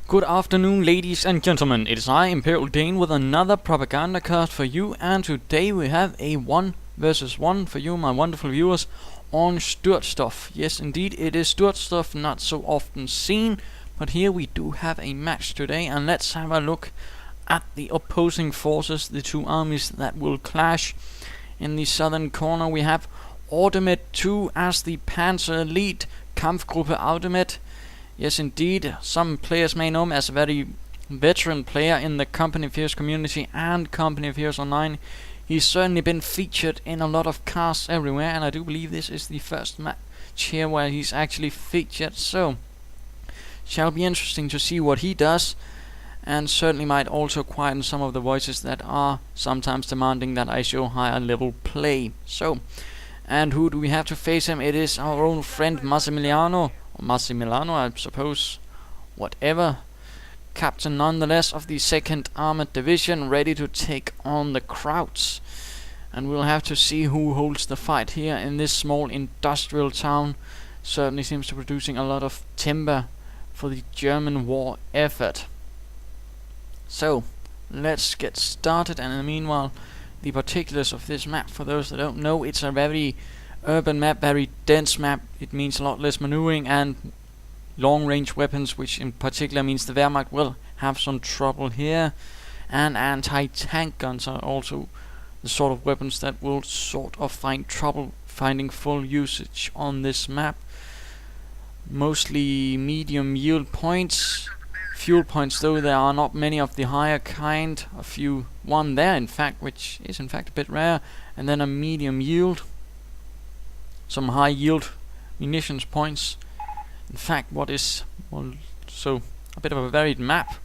Good afternoon, ladies and gentlemen. It is I, Imperial Dane, with another Propagandacast for you, and today we have a 1 versus 1 for you, my wonderful viewers, on Sturzdorf. Yes, indeed, it is Sturzdorf, not so often seen, but here we do have a match today, and let's have a look at the opposing forces, the two armies that will clash. In the southern corner we have Audemed 2 as the Panzer Elite, Kampfgruppe Audemed. Yes, indeed, some players may know him as a very veteran player in the Company of Heroes community and Company of Heroes Online. He's certainly been featured in a lot of casts everywhere, and I do believe this is the first match here where he's actually featured, so shall be interesting to see what he does, and certainly might also quieten some of the voices that are sometimes demanding that I show higher level play. So, and who do we have to face him? It is our own friend Massmillano, I suppose, whatever, captain nonetheless of the 2nd Armored Division, ready to take on the Krauts. And we'll have to see who holds the fight here in this small industrial town. Certainly seems to be producing a lot of timber for the German war effort. So, let's get started, and in the meanwhile, the particulars of this map, for those that don't know, it's a very urban map, very dense map. It means a lot less maneuvering and long range weapons, which in particular means the Wehrmacht will have some trouble here, and anti-tank guns are also the sort of weapons that will sort of find trouble finding full usage on this map. Mostly medium yield points, fuel points, though there are not many of the higher kind. One there in fact, which is in fact a bit rare, and then a medium yield, some high yield munitions points. In fact, so a bit of a varied map.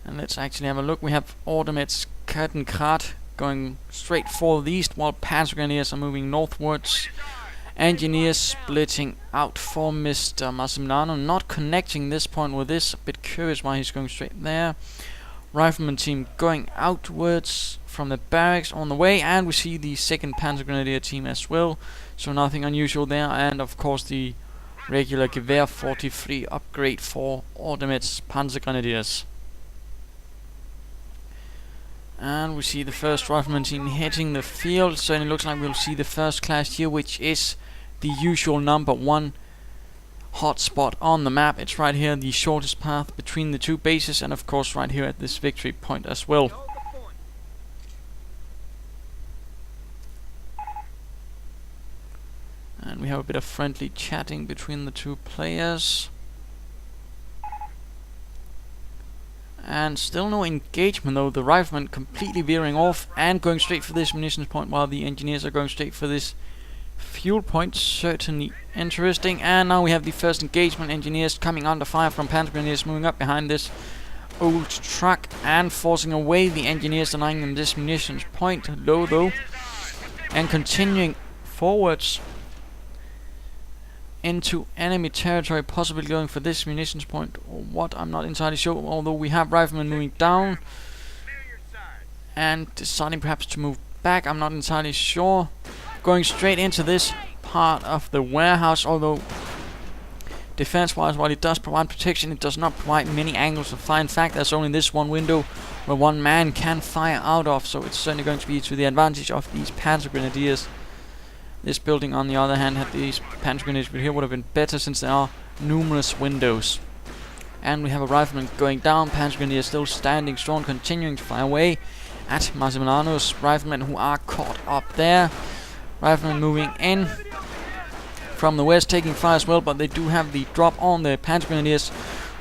And let's actually have a look. We have Audemed's Kettenkrad going straight for the east, while Panzer Grenadiers are moving northwards. Engineers splitting out for Mr. Massmillano, not connecting this point with this. A bit curious why he's going straight there. Rifleman team going outwards from the barracks on the way, and we see the 2nd Panzer Grenadier team as well, so nothing unusual there. And of course the regular Gewehr 43 upgrade for Audemed's Panzer Grenadiers. And we see the 1st Rifleman team hitting the field. Certainly looks like we'll see the first clash here, which is the usual number 1 hotspot on the map. It's right here, the shortest path between the two bases, and of course right here at this victory point as well. And we have a bit of friendly chatting between the two players. And still no engagement though, the riflemen completely veering off and going straight for this munitions point, while the engineers are going straight for this fuel point. Certainly interesting. And now we have the first engagement. Engineers coming under fire from Panzer Grenadiers, moving up behind this old truck and forcing away the engineers, denying them this munitions point. Low though, and continuing forwards into enemy territory, possibly going for this munitions point or what, I'm not entirely sure, although we have riflemen moving down and deciding perhaps to move back, I'm not entirely sure. Going straight into this part of the warehouse, although defense wise, while it does provide protection, it does not provide many angles of fire. In fact, there's only this one window where one man can fire out of, so it's certainly going to be to the advantage of these Panzer Grenadiers. This building, on the other hand, had these Panzer Grenadiers, but here would have been better since there are numerous windows. And we have a rifleman going down, Panzer Grenadiers still standing strong, continuing to fire away at Massmillano's riflemen, who are caught up there. Riflemen moving in from the west, taking fire as well, but they do have the drop on the Panzer Grenadiers,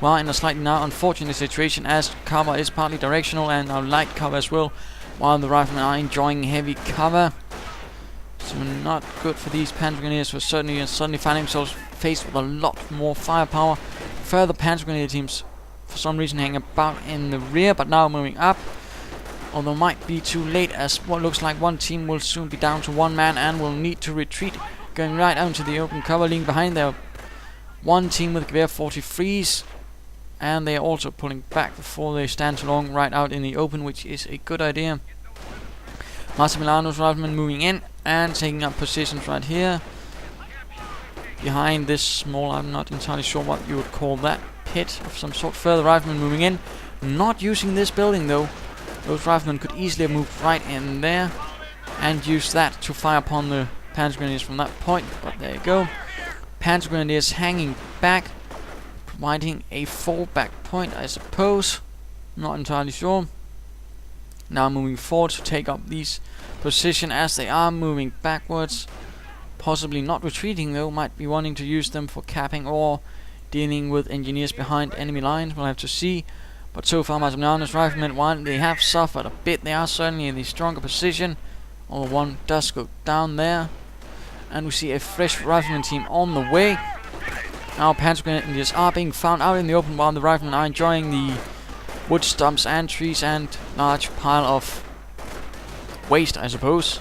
while in a slightly now unfortunate situation, as cover is partly directional and now light cover as well, while the riflemen are enjoying heavy cover. So not good for these Panzer Grenadiers, who are suddenly finding themselves faced with a lot more firepower. Further Panzer Grenadier teams for some reason hanging about in the rear, but now moving up, although might be too late, as what looks like one team will soon be down to one man and will need to retreat, going right out into the open cover, leaving behind there one team with Gewehr 43s, and they are also pulling back before they stand too long right out in the open, which is a good idea. Massmillano's riflemen moving in and taking up positions right here behind this small, I'm not entirely sure what you would call that, pit of some sort. Further riflemen moving in. Not using this building though. Those riflemen could easily have moved right in there and use that to fire upon the Panzer Grenadiers from that point. But there you go. Panzer Grenadiers hanging back, providing a fallback point, I suppose. Not entirely sure. Now moving forward to take up these positions as they are moving backwards. Possibly not retreating though, might be wanting to use them for capping or dealing with engineers behind enemy lines. We'll have to see. But so far Massmillano's riflemen, while they have suffered a bit, they are certainly in the stronger position. Although one does go down there. And we see a fresh rifleman team on the way. Now Panzer Grenadiers are being found out in the open while the riflemen are enjoying the wood stumps and trees and large pile of waste, I suppose,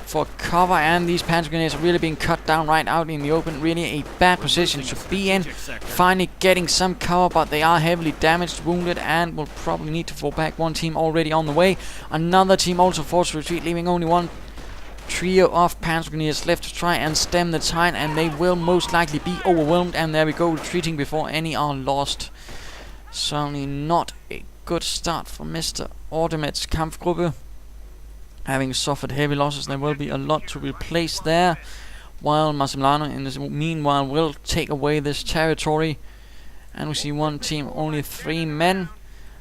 for cover. And these Panzer Grenadiers are really being cut down right out in the open. Really a bad position to be in. Finally getting some cover, but they are heavily damaged, wounded, and will probably need to fall back. One team already on the way. Another team also forced to retreat, leaving only one trio of Panzer Grenadiers left to try and stem the tide, and they will most likely be overwhelmed. And there we go, retreating before any are lost. Certainly not a good start for Mr. Audemed's Kampfgruppe. Having suffered heavy losses, there will be a lot to replace there. While Massmillano in the meanwhile will take away this territory. And we see one team, only 3 men.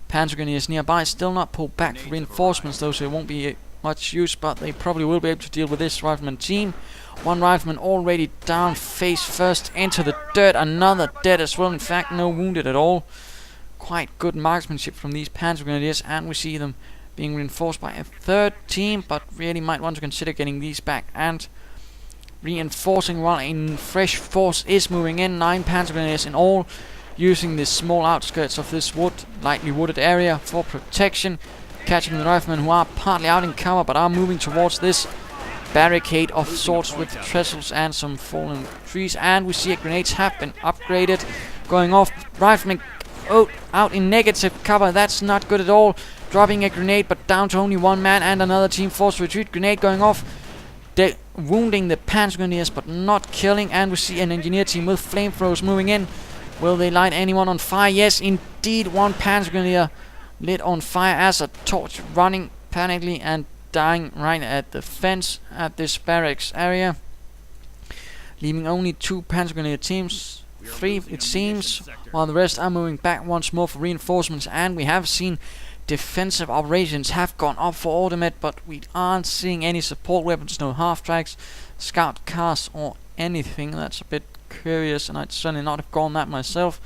Panzer Grenadiers nearby, still not pulled back for reinforcements though, so it won't be much use, but they probably will be able to deal with this rifleman team. One rifleman already down, face first into the dirt. Another dead as well, in fact no wounded at all. Quite good marksmanship from these Panzer Grenadiers, and we see them being reinforced by a 3rd team, but really might want to consider getting these back and reinforcing while a fresh force is moving in. 9 Panzer Grenadiers in all, using the small outskirts of this lightly wooded area for protection, catching the riflemen who are partly out in cover but are moving towards this barricade of sorts with trestles and some fallen trees. And we see grenades have been upgraded, going off. Riflemen out in negative cover, that's not good at all. Dropping a grenade, but down to only 1 man, and another team forced to retreat. Grenade going off, wounding the Panzer Grenadiers, but not killing. And we see an engineer team with flamethrowers moving in. Will they light anyone on fire? Yes, indeed, 1 Panzer Grenadier lit on fire as a torch, running panically and dying right at the fence at this barracks area. Leaving only 2 Panzer Grenadier teams. 3 it seems, while the rest are moving back once more for reinforcements. And we have seen defensive operations have gone up for Audemed, but we aren't seeing any support weapons, no half-tracks, scout cars or anything. That's a bit curious, and I'd certainly not have gone that myself.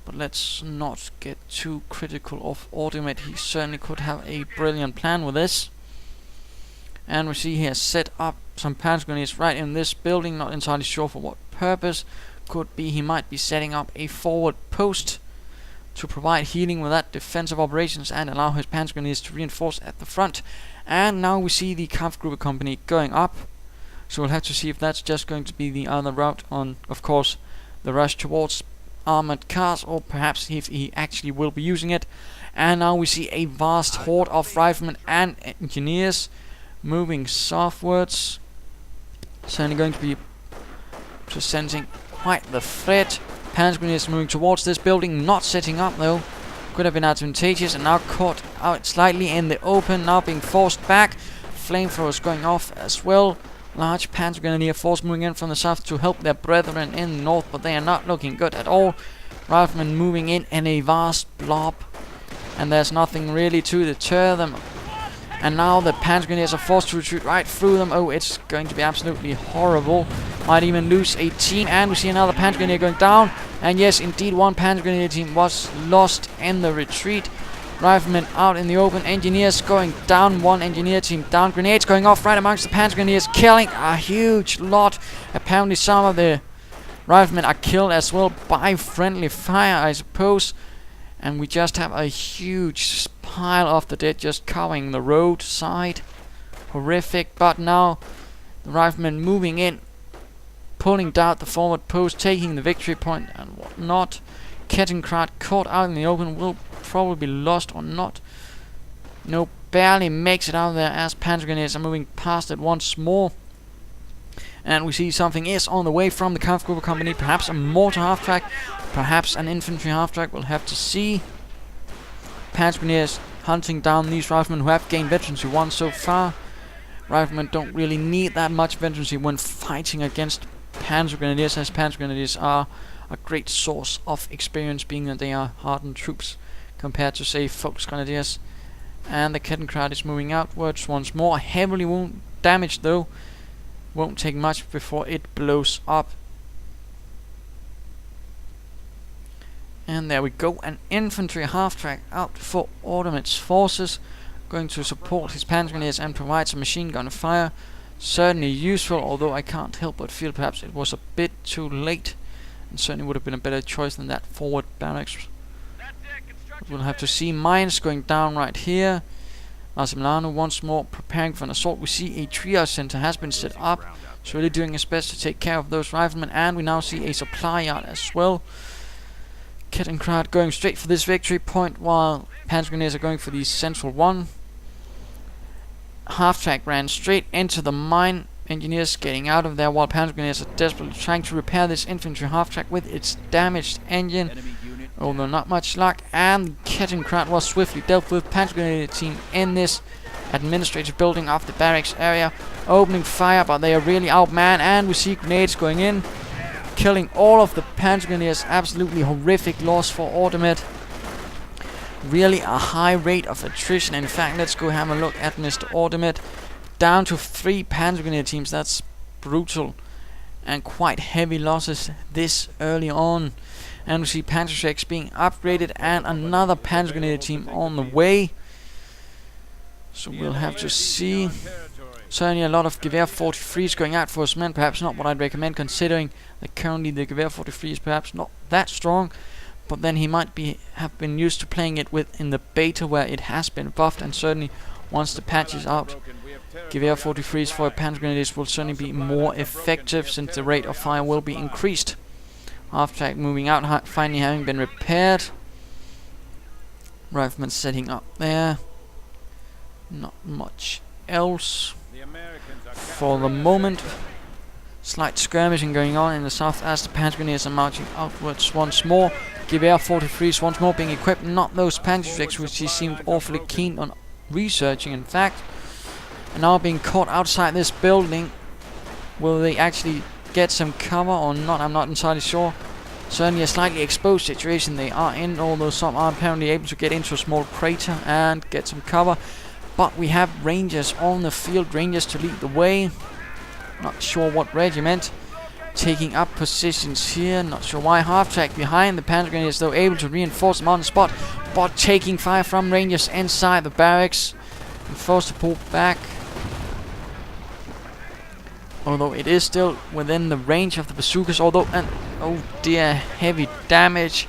But let's not get too critical of Audemed. He certainly could have a brilliant plan with this. And we see he has set up some Panzer Grenadiers right in this building, not entirely sure for what purpose. Could be he might be setting up a forward post to provide healing with that defensive operations and allow his Panzer Grenadiers to reinforce at the front. And now we see the Kampfgruppe company going up, so we'll have to see if that's just going to be the other route on, of course, the rush towards armored cars, or perhaps if he actually will be using it. And now we see a vast horde of riflemen and engineers moving southwards, certainly going to be presenting quite the threat. Panzer Grenadiers moving towards this building, not setting up though. Could have been advantageous, and now caught out slightly in the open, now being forced back. Flamethrowers going off as well. Large Panzer Grenadier force moving in from the south to help their brethren in the north, but they are not looking good at all. Riflemen moving in a vast blob, and there's nothing really to deter them. And now the Panzer Grenadiers are forced to retreat right through them. Oh, it's going to be absolutely horrible. Might even lose a team. And we see another Panzer Grenadier going down. And yes, indeed, 1 Panzer Grenadier team was lost in the retreat. Riflemen out in the open. Engineers going down. 1 engineer team down. Grenades going off right amongst the Panzer Grenadiers, killing a huge lot. Apparently some of the riflemen are killed as well by friendly fire, I suppose. And we just have a huge pile of the dead just covering the roadside. Horrific. But now the riflemen moving in, pulling down the forward post, taking the victory point and whatnot. Kettenkrad caught out in the open, will probably be lost or not. No, barely makes it out there as Panzer Grenadiers are moving past it once more. And we see something is on the way from the Kampfgruppe company. Perhaps a mortar half-track, perhaps an infantry half-track. We'll have to see. Panzer Grenadiers hunting down these riflemen who have gained veterancy 1 so far. Riflemen don't really need that much veterancy when fighting against Panzer Grenadiers, as Panzer Grenadiers are a great source of experience, being that they are hardened troops compared to, say, Volksgrenadiers. And the Kettenkrad is moving outwards once more. Heavily damaged though. Won't take much before it blows up. And there we go, an infantry half-track out for Audemed's forces, going to support his Panzer Grenadiers and provide some machine gun fire. Certainly useful, although I can't help but feel perhaps it was a bit too late, and certainly would have been a better choice than that forward barracks. We'll have to see mines going down right here. Massmillano once more preparing for an assault. We see a triage center has been set up. It's really doing its best to take care of those riflemen, and we now see a supply yard as well. Kettenkrad going straight for this victory point, while Panzer Grenadiers are going for the central one. Half-track ran straight into the mine. Engineers getting out of there, while Panzer Grenadiers are desperately trying to repair this infantry half-track with its damaged engine. Although not much luck, and Kettenkrad was swiftly dealt with. Panzer Grenadier team in this administrative building of the barracks area, opening fire, but they are really outmanned, and we see grenades going in, killing all of the Panzer Grenadiers. Absolutely horrific loss for Audemed. Really a high rate of attrition. In fact, let's go have a look at Mr. Audemed. Down to 3 Panzer Grenadier teams. That's brutal, and quite heavy losses this early on. And we see Panzerschrecks being upgraded, and another Panzer Grenadier team on the way. So we'll have to see. Certainly a lot of Gewehr 43s going out for his men. Perhaps not what I'd recommend, considering that currently the Gewehr 43 is perhaps not that strong. But then he might have been used to playing it with in the beta, where it has been buffed, and certainly once the patch is out, Gewehr 43s for Panzer Grenadiers will certainly be more effective, since the rate of fire will be increased. Half-track moving out, finally having been repaired. Riflemen setting up there. Not much else for the moment. Slight skirmishing going on in the south as the Panzer Grenadiers are marching outwards once more. Gewehr 43s once more being equipped, not those Panzerschrecks which he seemed awfully keen on researching, in fact. And now being caught outside this building. Will they actually get some cover or not? I'm not entirely sure. Certainly a slightly exposed situation they are in, although some are apparently able to get into a small crater and get some cover. But we have Rangers on the field, Rangers to lead the way. Not sure what regiment. Taking up positions here, not sure why. Half-track behind the Panzer Grenadiers, though able to reinforce them on the spot, but taking fire from Rangers inside the barracks and forced to pull back. Although it is still within the range of the bazookas, and oh dear, heavy damage.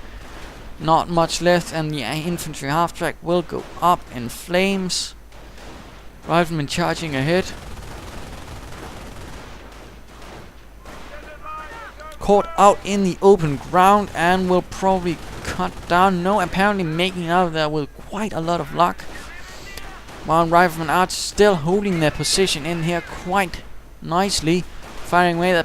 Not much left, and the infantry half-track will go up in flames. Riflemen charging ahead. Caught out in the open ground and will probably cut down. No, apparently making out of there with quite a lot of luck. While Riflemen are still holding their position in here quite nicely, firing away the